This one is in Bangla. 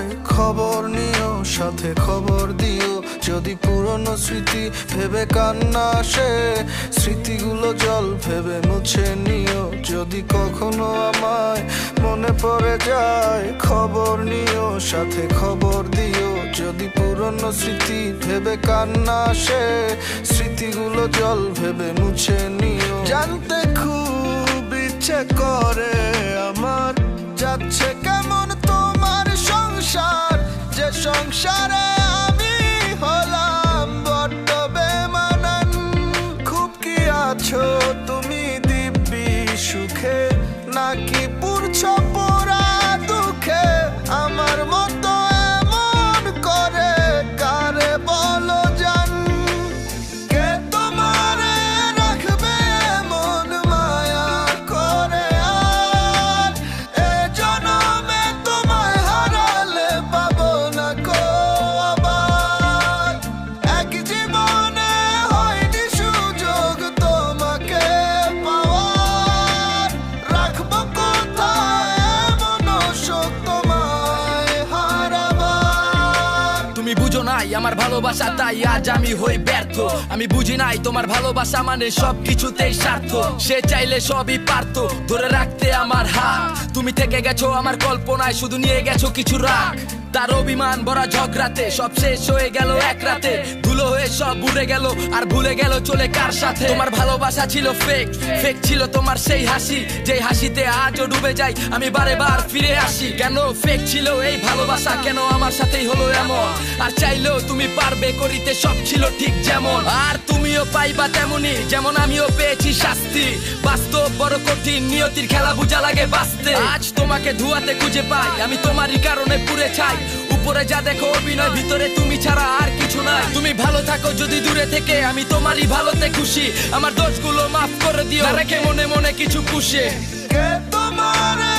যায় খবর নিও, সাথে খবর দিও। যদি পুরনো স্মৃতি ভেবে কান্না আসে, স্মৃতিগুলো জল ভেবে মুছে নিও। যদি কখনো আমায় মনে পড়ে যায় খবর নিও, সাথে খবর দিও। যদি পুরনো স্মৃতি ভেবে কান্না আসে, স্মৃতিগুলো জল ভেবে মুছে নিও। জানতে খুব ইচ্ছে করে আমার, যাচ্ছে কেমন তোমার সংসার, যে সংসারে আমি হলাম বড্ড বেমানান। খুব কি আছো তুমি দিব্যি সুখে, নাকি পুরছো পোড়া দুঃখে? আমার মতো এমন করে কারে বলো জান, কে তোমারে রাখবে মন মায়া করে? আর এ জনমে তোমায় হারালে পাবো না কো আবার। এক জীবনে হয়নি সুযোগ তোমাকে পাওয়ার, রাখবো কোথায় এমন শোক তোমায় হারাবার। তুমি বুঝো নাই আমার ভালোবাসা, তাই আজ আমি হই ব্যর্থ। আমি বুঝি নাই তোমার ভালোবাসা মানে সবকিছুতেই স্বার্থ। সে চাইলে সবই পারতো ধরে রাখতে আমার হাত। তুমি থেকে গেছো আমার কল্পনায়, শুধু নিয়ে গেছো কিছু রাগ। তার অভিমান ভরা ঝগড়াতে সব শেষ হয়ে গেল এক রাতে। ধুলো হয়ে সব উড়ে গেল, আর ভুলে গেল চলে কার সাথে। তোমার ভালোবাসা ছিল ফেক, ফেক ছিল তোমার সেই হাসি, যেই হাসিতে আজও ডুবে যাই আমি বারে বার ফিরে আসি। কেন ফেক ছিল এই ভালোবাসা, কেন আমার সাথেই হলো এমন? আর চাইলেও তুমি পারবে করিতে সব ছিল ঠিক যেমন। আর তুমিও পাইবা তেমনি, যেমন আমিও পেয়েছি শাস্তি। বাস্তব বড় কঠিন, নিয়তির খেলা বুঝা লাগে বাঁচতে। আজ তোমাকে ধুয়াতে খুঁজে পাই, আমি তোমারই কারণে পুড়ে ছাই। উপরে যা দেখো অভিনয়, ভিতরে তুমি ছাড়া আর কিছু নাই। তুমি ভালো থাকো যদি দূরে থেকে, আমি তোমারই ভালোতে খুশি। আমার দোষগুলো মাফ করে দিও, না রেখে মনে মনে কিছু পুষে। কে তোমারে